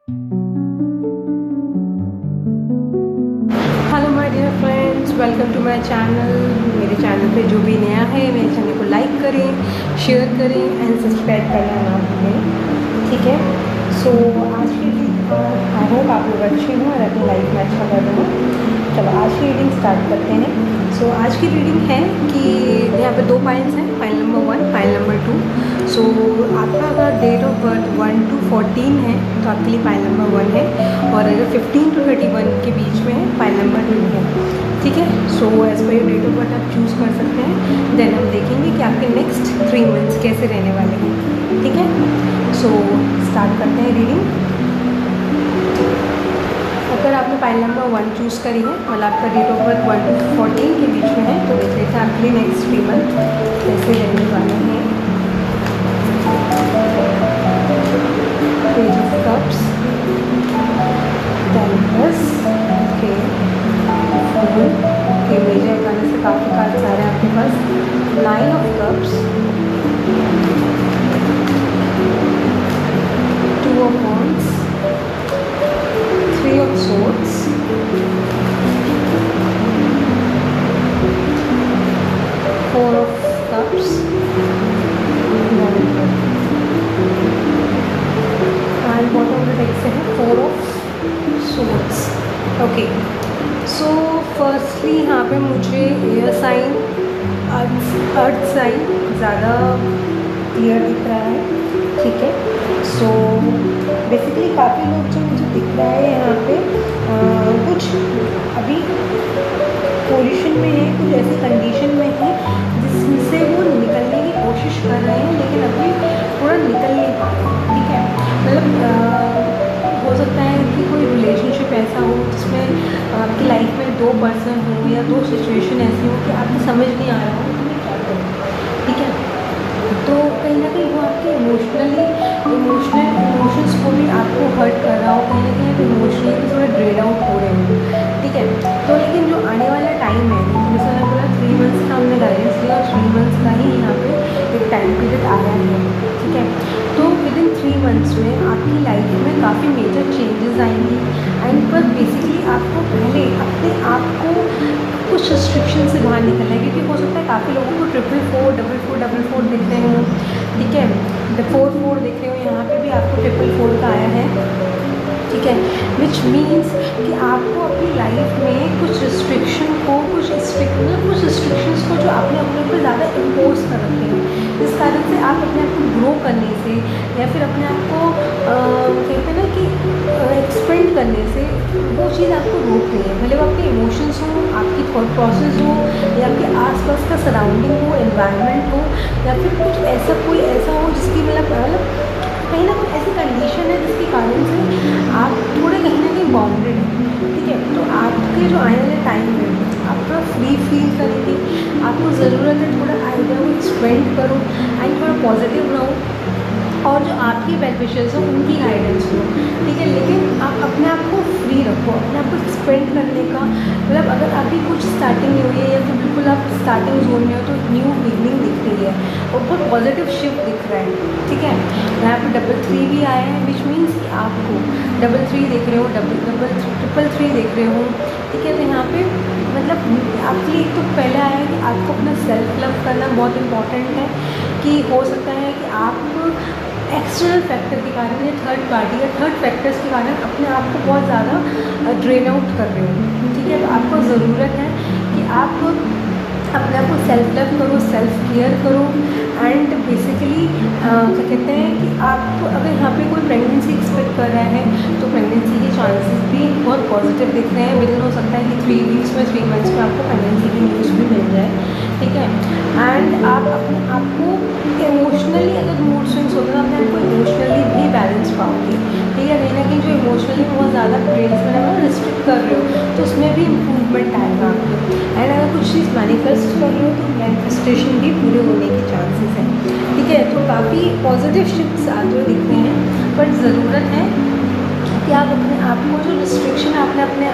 Hello my dear friends, welcome to my channel. मेरे channel पे जो भी नया है मेरे चैनल को लाइक करें, शेयर करें एंड सब्सक्राइब करना ना भूलें, ठीक है। सो आज की आई होप आप लोग अच्छे हों और अपनी लाइफ में अच्छा कर रहे हो। चलो आज की रीडिंग स्टार्ट करते हैं। सो आज की रीडिंग है कि यहाँ पे 2 पाइल्स हैं, पाइल नंबर 1, पाइल नंबर 2। सो आपका अगर डेट ऑफ बर्थ 1 to 14 है तो आपके लिए पाइल नंबर 1 है, और अगर 15 to 31 के बीच में है पाइल नंबर 2 है, ठीक है। So as per your date of birth आप चूज़ कर सकते हैं। देन हम देखेंगे कि आपके नेक्स्ट 3 मंथ्स कैसे रहने वाले हैं, ठीक है। सो स्टार्ट करते हैं रीडिंग। अगर आपने पाइल नंबर 1 चूज़ करी है, मतलब आपका डेट ऑफ बर्थ 1 to 14 के बीच में है, तो देख लेते हैं आपके लिए नेक्स्ट 3 मंथ कैसे रहने वाले हैं। पेज ऑफ कप्स, टेम्पस, ओके, ओके, मेजर करने से काफ़ी कार्ड्स आ रहे हैं आपके पास। 9 of cups, 2 of wands, 3 of swords, 4 of cups, and bottom of the deck से है 4 of swords। Okay, so firstly यहाँ पे मुझे एयर साइन, अर्थ साइन ज़्यादा क्लियर दिख रहा है, ठीक है। सो बेसिकली काफ़ी लोग जो मुझे दिख रहा है यहाँ पे कुछ अभी पोजीशन में है, कुछ ऐसी कंडीशन में है जिससे वो निकलने की कोशिश कर रहे हैं, लेकिन अभी पूरा निकल नहीं पा रहे हैं, ठीक है। मतलब हो सकता है कि कोई रिलेशनशिप ऐसा हो जिसमें आपकी लाइफ में 2 पर्सन हो या 2 सिचुएशन ऐसी हो कि आपको समझ नहीं आ रहा हो कि मैं क्या करूँ, ठीक है। तो कहीं ना कहीं वो आपके इमोशंस को भी आपको हर्ट कर रहा हो, कहीं ना कहीं आप इमोशनली भी थोड़ा ड्रेन आउट हो रहे हो, ठीक है। तो लेकिन जो आने वाला टाइम है, जैसा मैं बोला 3 मंथ्स का हमने गाइडेंस लिया और 3 मंथ्स का ही यहाँ पे एक टाइम पीरियड आया है, ठीक है। तो विद इन 3 मंथ्स में आपकी लाइफ में काफ़ी मेजर चेंजेस आएंगी, एंड पर बेसिकली आपको पहले अपने आप को कुछ रिस्ट्रिक्शन से बाहर निकलना है, क्योंकि हो सकता है काफ़ी लोगों को 444 दिख रहे हो, ठीक है। 4 दिख रहे हो, यहाँ पे भी आपको 444 का आया है, ठीक है। विच मीन्स कि आपको अपनी लाइफ में कुछ रिस्ट्रिक्शन को, कुछ रिस्ट्रिक्शंस को जो आपने अपने ऊपर ज़्यादा इम्पोज कर रखे हैं, जिस कारण से आप अपने आप को ग्रो करने से या फिर अपने आप को कहते हैं ना कि एक्सपेंड करने से वो चीज़ आपको रोक रही है। भले वो आपके इमोशंस हो, आपकी थॉट प्रोसेस हो, या आपके आसपास का सराउंडिंग हो, एनवायरनमेंट हो, या फिर कुछ ऐसा कोई ऐसा हो जिसकी मतलब कहीं ना कोई ऐसी कंडीशन है जिसके कारण से आप थोड़े कहीं ना कहीं बाउंडेड हैं, ठीक है। तो आपके जो आने वाले टाइम में आप थोड़ा फ्री फील करेंगे, आपको ज़रूरत है थोड़ा आइडिया को एक्सपेंड करो एंड थोड़ा पॉजिटिव रहो, और जो आपकी बेनिफिशियल्स हो उनकी गाइडेंस लो, ठीक है। लेकिन आप अपने आप को फ्री रखो, अपने आप को एक्सपेंड करने का मतलब अगर अभी कुछ स्टार्टिंग नहीं हुई है या फिर बिल्कुल आप स्टार्टिंग जोन में हो तो न्यू बिगनिंग दिख रही है और बहुत पॉजिटिव शिफ्ट दिख रहा है, ठीक है। यहाँ पर 3 भी आया है, विच मीन्स कि आपको 3 देख रहे हो, 3 देख रहे हो, ठीक है। तो यहाँ पे मतलब आपके लिए एक तो पहले आया है कि आपको अपना सेल्फ लव करना बहुत इम्पॉर्टेंट है, कि हो सकता है कि आप एक्सटर्नल फैक्टर के कारण या थर्ड पार्टी या थर्ड फैक्टर्स के कारण अपने आप को बहुत ज़्यादा ड्रेन आउट कर रहे हो, ठीक है। तो आपको ज़रूरत है कि आप अपने आप को सेल्फ लव करो, सेल्फ केयर करो, एंड बेसिकली क्या कहते हैं कि आप अगर यहाँ पे कोई प्रेगनेंसी एक्सपेक्ट कर रहा है तो प्रेगनेंसी के चांसेस भी बहुत पॉजिटिव दिख रहे हैं। विदिन हो सकता है कि 3 वीक्स में 3 मंथ्स में आपको प्रेगनेंसी की न्यूज़ भी मिल जाए, ठीक है। एंड आप अपने आप को इमोशनली अगर मूड स्विंग्स होते हैं तो अपने आप को इमोशनली भी बैलेंस पाओगे, ठीक है। कहीं ना कहीं जो इमोशनली बहुत ज़्यादा ब्रेन्स में रिस्ट्रिक्ट कर रहे हो तो उसमें भी इम्प्रूवमेंट आएगा आपको, एंड अगर कुछ चीज़ मैनिफेस्ट कर रहे हो तो मैनिफेस्टेशन भी पूरे होने के चांसेस हैं, ठीक है। तो काफ़ी पॉजिटिव शिफ्ट्स आते हुए दिख रहे हैं, बट ज़रूरत है कि आप अपने आप को जो रिस्ट्रिक्शन आपने अपने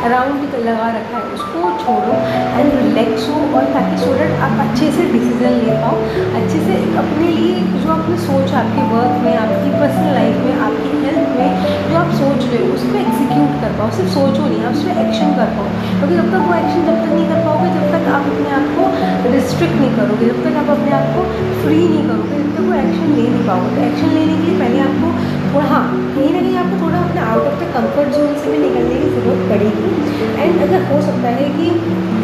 अराउंड लगा रखा है उसको छोड़ो एंड रिलैक्स हो, और ताकि सो डैट आप अच्छे से डिसीजन ले पाओ, अच्छे से अपने लिए जो आपने सोच आपके वर्क में, आपकी पर्सनल लाइफ में, आपकी हेल्थ में जो कर पाओ, क्योंकि जब तक वो एक्शन जब तक नहीं कर पाओगे, जब तक आप अपने आप को रिस्ट्रिक्ट नहीं करोगे, जब तक आप अपने आप को फ्री नहीं करोगे, जब तक वो एक्शन ले नहीं पाओगे। तो एक्शन लेने के लिए पहले आपको थोड़ा, हाँ, कहीं ना कहीं आपको थोड़ा अपने out of the comfort zone से भी निकलने की ज़रूरत पड़ेगी। एंड अगर हो सकता है कि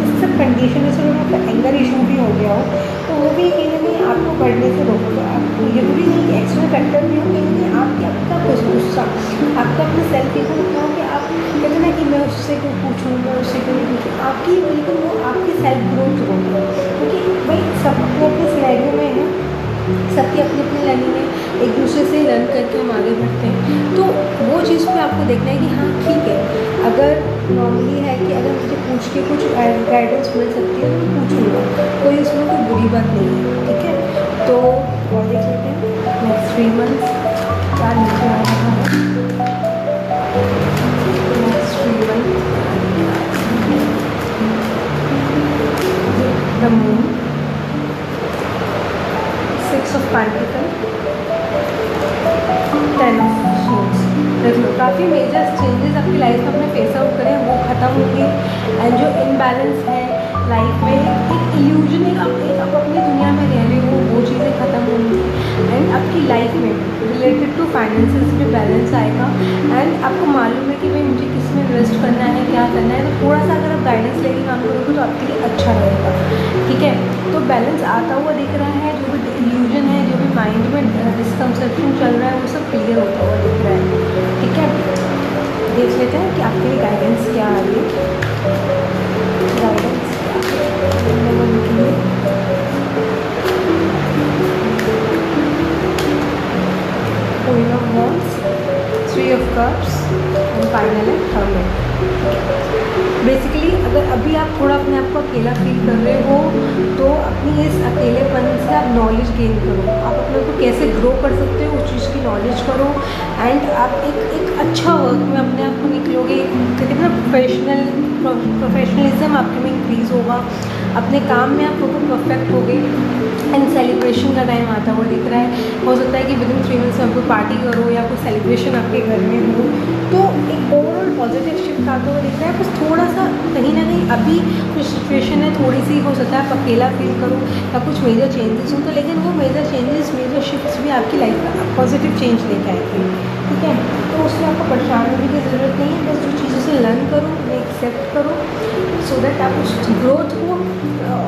इस सब कंडीशन में से अगर आपका एंगर इशू भी हो गया हो, तो वो भी कहीं ना कहीं आपको बढ़ने से रोकेगा। आपको जरूरी नहीं कि एक्सटर्नल फैक्टर भी हो, कहीं ना कहीं आपके आपका कुछ गुस्सा, आपका अपने सेल्फ इशू होता हो कि आप कहते ना कि मैं उससे क्यों पूछूँ, मैं उससे क्यों नहीं पूछूँ, आपकी, लेकिन वो आपकी सेल्फ ग्रोथ होगी। क्योंकि भाई सब अपने सिनेरियो में है, सबकी अपनी अपनी लर्निंग है, एक दूसरे से लर्न करके हम आगे बढ़ते हैं। तो वो चीज़ पे आपको देखना है कि हाँ ठीक है, अगर नॉर्मली है कि अगर मुझे पूछ के कुछ गाइडेंस मिल सकती है तो मैं पूछूँगा, कोई उसमें कोई बुरी बात नहीं है, ठीक है। तो और देख लेते हैं नेक्स्ट 3 मंथ्स क्या नीचे आ रहा है। Next 3 month the moon, 6 of pentacle, 10 of swords. देख लो काफ़ी मेजर चेंजेस आपकी लाइफ में अपने फेस आउट करें, वो ख़त्म होंगे। एंड जो इम्बैलेंस है लाइफ में, एक इल्यूजन, एक आप अपनी दुनिया में रह रहे हो, वो चीज़ें ख़त्म होंगी। एंड आपकी लाइफ में रिलेटेड टू फाइनेंसेस में बैलेंस आएगा। एंड आपको मालूम है कि भाई मुझे किस में इन्वेस्ट करना है, क्या करना है। तो थोड़ा सा अगर आप गाइडेंस लेके काम करोगे तो आपके लिए अच्छा रहेगा, ठीक है। तो बैलेंस आता हुआ दिख रहा है, जो भी इल्यूजन है, जो भी माइंड में डिस्कंसेप्शन चल रहा है, वो सब क्लियर होता हुआ दिख रहा है, ठीक है। देख लेते हैं कि आपके लिए गाइडेंस क्या आ रही है। Guidance queen of wands, 3 of cups and finally hermit. Basically अगर अभी आप थोड़ा अपने आप को अकेला फील कर रहे हो, तो अपनी इस अकेलेपन से आप नॉलेज गेन करो, आप अपने को कैसे ग्रो कर सकते हो उस चीज़ की नॉलेज करो। एंड आप एक अच्छा वर्क में अपने आप को निकलोगे, कहते हैं ना प्रोफेशनलिज्म आपके में इंक्रीज़ होगा, अपने काम में आप बिल्कुल परफेक्ट हो गए। एंड सेलिब्रेशन का टाइम आता हुआ दिख रहा है। हो सकता है कि विद इन 3 मंथ्स में आप कोई पार्टी करो या कोई सेलिब्रेशन आपके घर में हो, तो एक ओवरऑल पॉजिटिव शिफ्ट आता हुआ दिख रहा है। बस थोड़ा सा कहीं ना कहीं अभी कुछ सिचुएशन है, थोड़ी सी हो सकता है आप अकेला फील करो या कुछ मेजर चेंजेस हो, तो लेकिन वो मेजर चेंजेस, मेजर शिफ्ट्स भी आपकी लाइफ में पॉजिटिव चेंज लेके आएंगे, ठीक है। तो उसमें आपको परेशान होने की ज़रूरत नहीं है, बस जो चीज़ों से लर्न करो, उन्हें एक्सेप्ट करो, सो दैट आप उस ग्रोथ को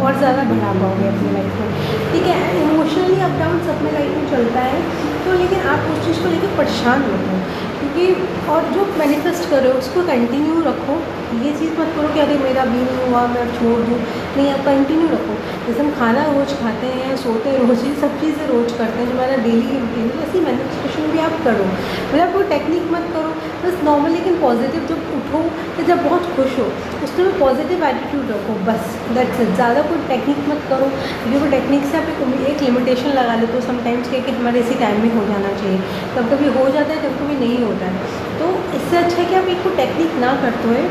और ज़्यादा बढ़ा पाओगे अपनी लाइफ में, ठीक है। इमोशनली अप डाउन सब में लाइफ में चलता है, तो लेकिन आप उस चीज़ को लेकर परेशान मत हो, क्योंकि और जो मैनिफेस्ट करो उसको कंटिन्यू रखो। ये चीज़ मत करो कि अरे मेरा भी नहीं हुआ मैं अब छोड़ दूँ, नहीं, आप कंटिन्यू रखो। जैसे हम खाना रोज़ खाते हैं, सोते रोज़, ये सब चीज़ें रोज़ करते हैं, जो हमारा डेली रूटीन है, वैसे मैनिफेस्टेशन भी आप करो। मतलब कोई टेक्निक मत करो, बस नॉर्मल लेकिन पॉजिटिव। जब उठो या जब बहुत खुश हो उसमें पॉजिटिव एटीट्यूड रखो, बस दैट्स इट। ज़्यादा कोई टेक्निक मत करो, क्योंकि वो टेक्निक से आप एक लिमिटेशन लगा लेते हो समटाइम्स कि हमारे इसी टाइम में हो जाना चाहिए, कभी कभी हो जाता है, कभी कभी नहीं होता है। तो इससे अच्छा है कि आप एक को टेक्निक ना करते हुए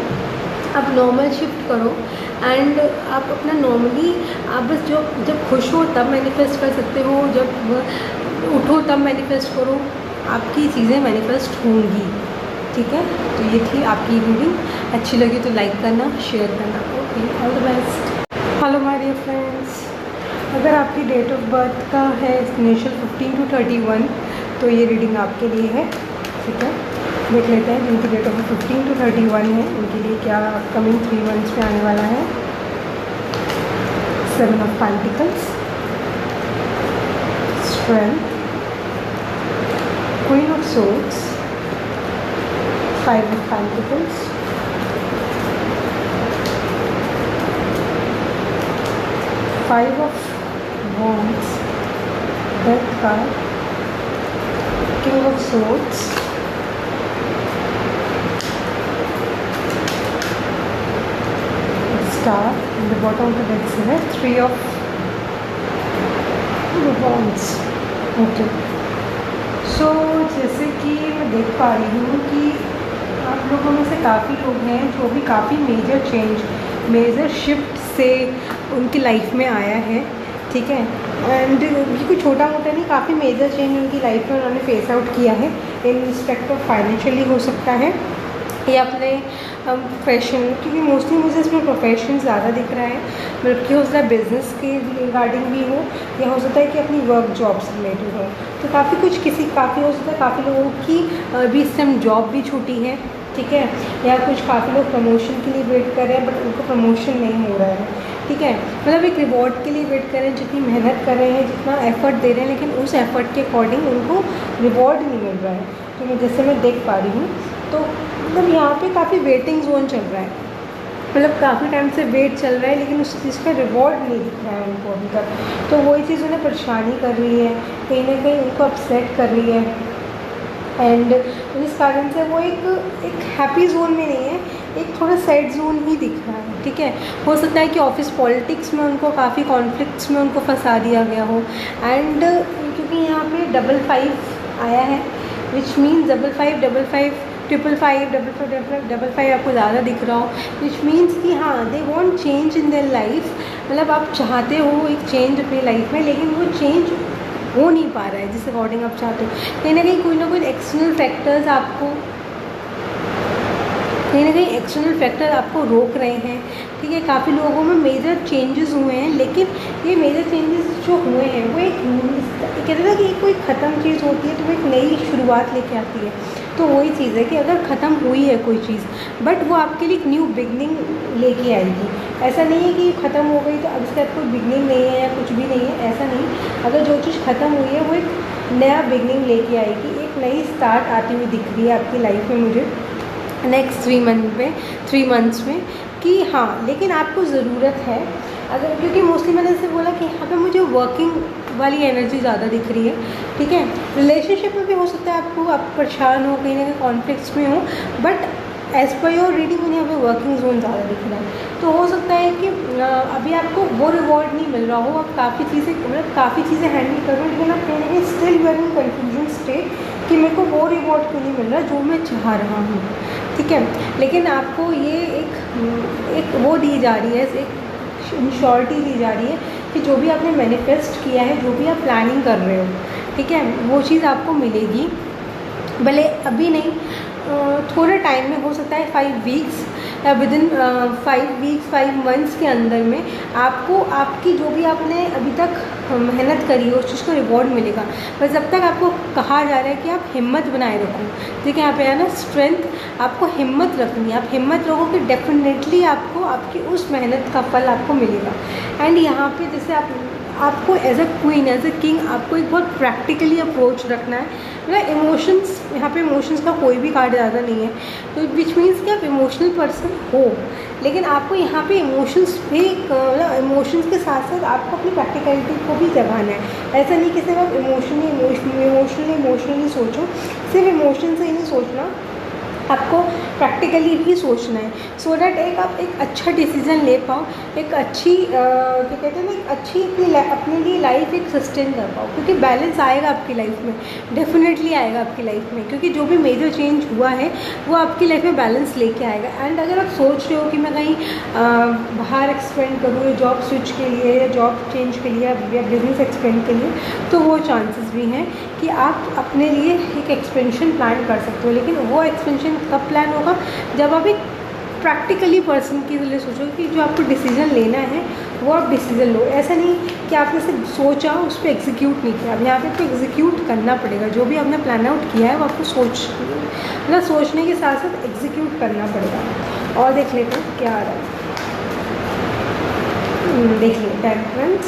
आप नॉर्मल शिफ्ट करो। एंड आप अपना नॉर्मली आप बस जो जब खुश हो तब मैनिफेस्ट कर सकते हो, जब उठो तब मैनिफेस्ट करो, आपकी चीज़ें मैनिफेस्ट होंगी, ठीक है। तो ये थी आपकी रीडिंग, अच्छी लगी तो लाइक करना, शेयर करना। Okay, all the best. Hello my dear friends, अगर आपकी डेट ऑफ बर्थ का है इनिशियल 15 to 31, तो ये रीडिंग आपके लिए है, ठीक है। देख लेते हैं जिनकी डेट ऑफ 15 to 31 है उनके लिए क्या अपकमिंग 3 मंथ्स में आने वाला है। 7 of Pentacles, Strength, Queen of Swords, 5 of Pentacles, 5 of Wands, Death card, King of Swords, Star, and the bottom of the deck से है 3 of Wands। ओके, सो जैसे कि मैं देख पा रही हूँ कि आप लोगों में से काफ़ी लोग हैं जो भी काफ़ी मेजर चेंज, मेजर शिफ्ट से उनकी लाइफ में आया है, ठीक है। एंड ये कोई छोटा मोटा नहीं, काफ़ी मेजर चेंज उनकी लाइफ में उन्होंने फेस आउट किया है। इन रिस्पेक्ट ऑफ फाइनेंशियली हो सकता है, या अपने प्रोफेशन, क्योंकि मोस्टली मुझे इसमें प्रोफेशन ज़्यादा दिख रहा है, बल्कि हो सकता है बिज़नेस के रिगार्डिंग भी हो, या हो सकता है कि अपनी वर्क जॉब से रिलेटेड हो। तो काफ़ी कुछ काफ़ी हो सकता है काफ़ी लोगों की अभी इस टाइम जॉब भी छूटी है, ठीक है, या कुछ काफ़ी लोग प्रमोशन के लिए वेट कर रहे हैं बट उनको प्रमोशन नहीं हो रहा है, ठीक है, मतलब एक रिवॉर्ड के लिए वेट कर रहे हैं, जितनी मेहनत कर रहे हैं, जितना एफर्ट दे रहे हैं, लेकिन उस एफर्ट के अकॉर्डिंग उनको रिवॉर्ड नहीं मिल रहा है। तो मैं जैसे मैं देख पा रही हूँ, तो मतलब यहाँ पे काफ़ी वेटिंग जोन चल रहा है, मतलब काफ़ी टाइम से वेट चल रहा है, लेकिन उस चीज़ का रिवॉर्ड नहीं दिख रहा है उनको अभी तक। तो वही चीज़ उन्हें परेशानी कर रही है, कहीं ना कहीं उनको अपसेट कर रही है, एंड इस कारण से वो एक हैप्पी जोन में नहीं है, एक थोड़ा सैड जोन ही दिख रहा है, ठीक है। हो सकता है कि ऑफिस पॉलिटिक्स में उनको काफ़ी कॉन्फ्लिक्ट्स में उनको फंसा दिया गया हो, एंड क्योंकि यहाँ पे 55 आया है, which means 55 triple five double five आपको ज़्यादा दिख रहा हो, विच मीन्स कि हाँ they want change in their life, मतलब आप चाहते हो एक चेंज अपनी लाइफ में, लेकिन वो चेंज हो नहीं पा रहा है जिस अकॉर्डिंग आप चाहते हो। कहीं ना कोई एक्सटर्नल फैक्टर्स आपको एक्सटर्नल फैक्टर आपको रोक रहे हैं, ठीक है। काफ़ी लोगों में मेजर चेंजेस हुए हैं, लेकिन ये मेजर चेंजेस जो हुए हैं वो एक कहते हैं ना कि कोई ख़त्म चीज़ होती है तो वो एक नई शुरुआत लेके आती है। तो वही चीज़ है कि अगर ख़त्म हुई है कोई चीज़, बट वो आपके लिए एक न्यू बिगनिंग लेके आएगी। ऐसा नहीं है कि ख़त्म हो गई तो अब इसके बाद कोई बिगनिंग नहीं है या कुछ भी नहीं है, ऐसा नहीं। अगर जो चीज़ ख़त्म हुई है वो एक नया बिगनिंग लेके आएगी, एक नई स्टार्ट आती हुई दिख रही है आपकी लाइफ में मुझे नेक्स्ट 3 मंथ्स में, कि हाँ लेकिन आपको ज़रूरत है, अगर क्योंकि मोस्टली मैंने जैसे बोला कि यहाँ पे मुझे वर्किंग वाली एनर्जी ज़्यादा दिख रही है, ठीक है। रिलेशनशिप में भी हो सकता है आप परेशान हो, कहीं ना कहीं कॉन्फ्लिक्ट्स में हो, but as per your reading मुझे यहाँ पे वर्किंग जोन ज़्यादा दिख रहा है। तो हो सकता है कि अभी आपको वो रिवॉर्ड नहीं मिल रहा हो, आप काफ़ी चीज़ें हैंडल कर रहे हो, लेकिन आप कहीं ना कहीं still you are in confusion state कि मेरे को वो रिवॉर्ड क्यों नहीं मिल रहा जो मैं चाह रहा हूँ, ठीक है। लेकिन आपको ये एक वो दी जा रही है, एक इंश्योरिटी दी जा रही है कि जो भी आपने मैनिफेस्ट किया है, जो भी आप प्लानिंग कर रहे हो, ठीक है, वो चीज़ आपको मिलेगी। भले अभी नहीं, थोड़े टाइम में, हो सकता है 5 वीक्स या विद इन 5 मंथ्स के अंदर में आपको आपकी जो भी आपने अभी तक मेहनत करी है उस चीज़ का रिवॉर्ड मिलेगा। पर जब तक आपको कहा जा रहा है कि आप हिम्मत बनाए रखो, देखिए यहाँ पे है ना स्ट्रेंथ, आपको हिम्मत रखनी है, आप हिम्मत रखोगे डेफिनेटली आपको आपकी उस मेहनत का फल आपको मिलेगा। एंड यहाँ पे जैसे आपको as a queen, as a king, आपको एक बहुत प्रैक्टिकली अप्रोच रखना है, मतलब इमोशंस, यहाँ पे इमोशंस का कोई भी कार्ड ज़्यादा नहीं है, तो विच मीन्स कि आप इमोशनल पर्सन हो, लेकिन आपको यहाँ पे इमोशंस भी, मतलब इमोशंस के साथ साथ आपको अपनी प्रैक्टिकलिटी को भी जगाना है। ऐसा नहीं कि सिर्फ आप इमोशनली सोचो, सिर्फ इमोशन से ही नहीं सोचना, आपको प्रैक्टिकली भी सोचना है, सो डैट आप एक अच्छा डिसीजन ले पाओ, एक अच्छी क्या कहते हैं ना, एक अच्छी अपने लिए लाइफ एक सस्टेन कर पाओ, क्योंकि बैलेंस आएगा आपकी लाइफ में, डेफिनेटली आएगा आपकी लाइफ में, क्योंकि जो भी मेजर चेंज हुआ है वो आपकी लाइफ में बैलेंस लेके आएगा। एंड अगर आप सोच रहे हो कि मैं कहीं बाहर एक्सपेंड करूँ, या जॉब स्विच के लिए, या जॉब चेंज के लिए, या बिजनेस एक्सपेंड के लिए, तो वो चांसेस भी हैं कि आप अपने लिए एक एक्सपेंशन प्लान कर सकते हो। लेकिन वो एक्सपेंशन कब प्लान होगा, जब आप एक प्रैक्टिकली पर्सन के लिए सोचो कि जो आपको डिसीजन लेना है वो आप डिसीजन लो। ऐसा नहीं कि आपने सिर्फ सोचा उस पर एग्जीक्यूट नहीं किया, अब यहाँ पे तो एग्जीक्यूट करना पड़ेगा। जो भी आपने प्लान आउट किया है वो आपको मतलब सोचने के साथ साथ एग्जीक्यूट करना पड़ेगा। और देख लेते हैं क्या आ रहा है, देख लेते हैं temperance,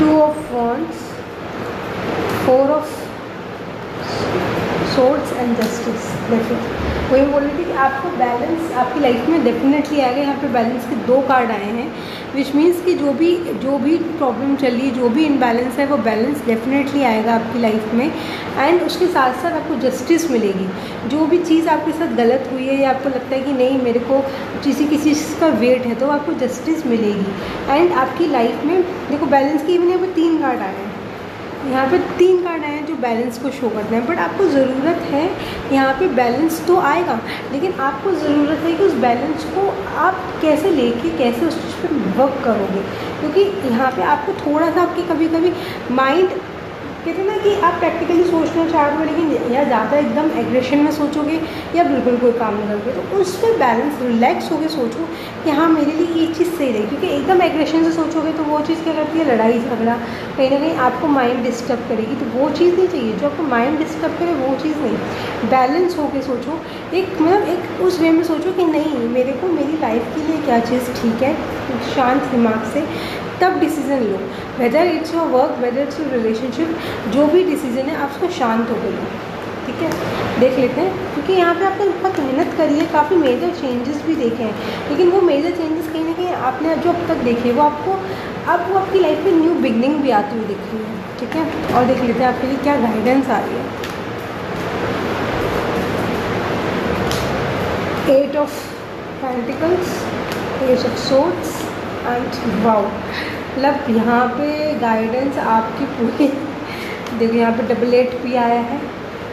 2 of wands, 4 of swords and justice. देखिए वही बोल रही थी कि आपको बैलेंस आपकी लाइफ में डेफिनेटली आएगा। यहाँ पे बैलेंस के 2 कार्ड आए हैं, विच मीन्स कि जो भी प्रॉब्लम चली, जो भी इनबैलेंस है, वो बैलेंस डेफिनेटली आएगा आपकी लाइफ में। एंड उसके साथ साथ आपको जस्टिस मिलेगी। जो भी चीज़ आपके साथ गलत हुई है, या आपको लगता है कि नहीं मेरे को किसी चीज़ का वेट है, तो आपको जस्टिस मिलेगी। एंड आपकी लाइफ में देखो बैलेंस की इवन यहाँ पर 3 कार्ड आए हैं, यहाँ पे 3 कार्ड आए हैं जो बैलेंस को शो करते हैं। बट आपको ज़रूरत है, यहाँ पे बैलेंस तो आएगा, लेकिन आपको ज़रूरत है कि उस बैलेंस को आप कैसे लेके कैसे उस चीज़ पर वर्क करोगे। क्योंकि यहाँ पे आपको थोड़ा सा आपकी कभी कभी माइंड कहते हैं ना कि आप प्रैक्टिकली सोचना चाहते हो लेकिन या ज़्यादा एकदम एग्रेशन में सोचोगे या बिल्कुल कोई काम नहीं करोगे, तो उस पर बैलेंस रिलैक्स होकर सोचो कि हाँ मेरे लिए ये चीज़ सही रही, क्योंकि एकदम एग्रेशन से सोचोगे तो वो चीज़ क्या करती है, लड़ाई झगड़ा, कहीं ना कहीं आपको माइंड डिस्टर्ब करेगी, तो वो चीज़ नहीं चाहिए। जो आपको माइंड डिस्टर्ब करे वो चीज़ नहीं, बैलेंस होकर सोचो, एक मतलब एक उस वे में सोचो कि नहीं मेरे को मेरी लाइफ के लिए क्या चीज़ ठीक है, शांत दिमाग से तब decision low. Whether it's your work, whether it's your relationship, जो भी डिसीज़न है आप उसको शांत होकर लो, ठीक है। देख लेते हैं, क्योंकि यहाँ पे आपने बहुत मेहनत करी है, काफ़ी मेजर चेंजेस भी देखे हैं, लेकिन वो मेजर चेंजेस कहीं ना कहीं आपने जो अब तक देखे वो आपको अब वो आपकी लाइफ में न्यू बिगनिंग भी आती हुई दिख रही है, ठीक है। और देख लेते हैं आपके लिए क्या गाइडेंस आ रही है। 8 of pentacles, ace of swords and wow. मतलब यहाँ पे गाइडेंस आपकी पूरी देखो, यहाँ पे डबल 8 भी आया है,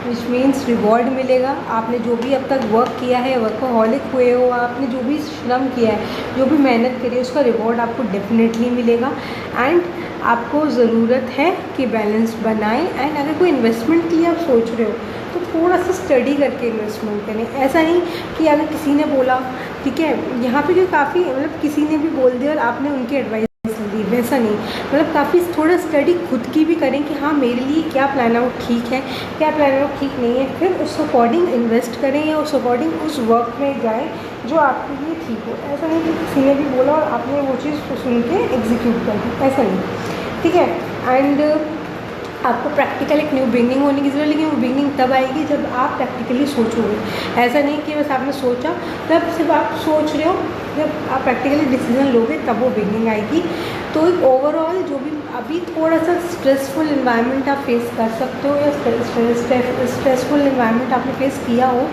विच मीन्स रिवॉर्ड मिलेगा। आपने जो भी अब तक वर्क किया है, वर्कोहॉलिक हुए हो, आपने जो भी श्रम किया है, जो भी मेहनत करी है, उसका रिवॉर्ड आपको डेफिनेटली मिलेगा। एंड आपको ज़रूरत है कि बैलेंस बनाएं। एंड अगर कोई इन्वेस्टमेंट के लिए आप सोच रहे हो तो थोड़ा सा स्टडी करके इन्वेस्टमेंट करें। ऐसा नहीं कि अगर किसी ने बोला, ठीक है, यहाँ पे जो काफ़ी मतलब किसी ने भी बोल दिया और आपने उनकी एडवाइस ली, वैसा नहीं, मतलब काफ़ी थोड़ा स्टडी खुद की भी करें कि हाँ मेरे लिए क्या प्लान आउट ठीक है, क्या प्लान आउट ठीक नहीं है, फिर उस अकॉर्डिंग इन्वेस्ट करें या उस अकॉर्डिंग उस वर्क में जाएं जो आपके लिए ठीक हो। ऐसा नहीं कि किसी ने भी बोला और आपने वो चीज़ सुन के एग्जीक्यूट कर दी, ऐसा नहीं, ठीक है। एंड आपको प्रैक्टिकल एक न्यू बिगनिंग होने की ज़रूरत है, लेकिन वो बिगनिंग तब आएगी जब आप प्रैक्टिकली सोचोगे। ऐसा नहीं कि बस आपने सोचा, तब सिर्फ आप सोच रहे हो, जब आप प्रैक्टिकली डिसीजन लोगे तब वो बिगनिंग आएगी। तो एक ओवरऑल जो भी अभी थोड़ा सा स्ट्रेसफुल इन्वायरमेंट आप फेस कर सकते हो या स्ट्रेसफुल इन्वायरमेंट आपने फेस किया हो,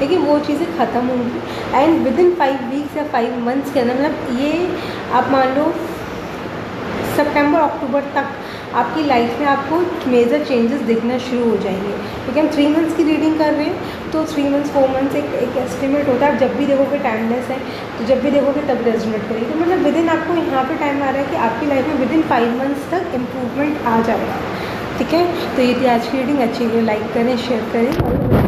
लेकिन वो चीज़ें ख़त्म होंगी। एंड विद इन 5 वीक्स या 5 मंथ्स के अंदर, मतलब ये आप मान लो सितंबर अक्टूबर तक आपकी लाइफ में आपको मेजर चेंजेस दिखना शुरू हो जाएंगे। क्योंकि हम 3 मंथ्स की रीडिंग कर रहे हैं, तो 3 मंथ्स 4 मंथ्स एक एस्टिमेट होता है। आप जब भी देखोगे टाइमलेस है, तो जब भी देखोगे तब रेजोनेट करेगी। तो मतलब विद इन आपको यहाँ पे टाइम आ रहा है कि आपकी लाइफ में विद इन 5 मंथ्स तक इम्प्रूवमेंट आ जाएगा, ठीक है। तो ये थी आज की रीडिंग, अच्छी लाइक करें, शेयर करें और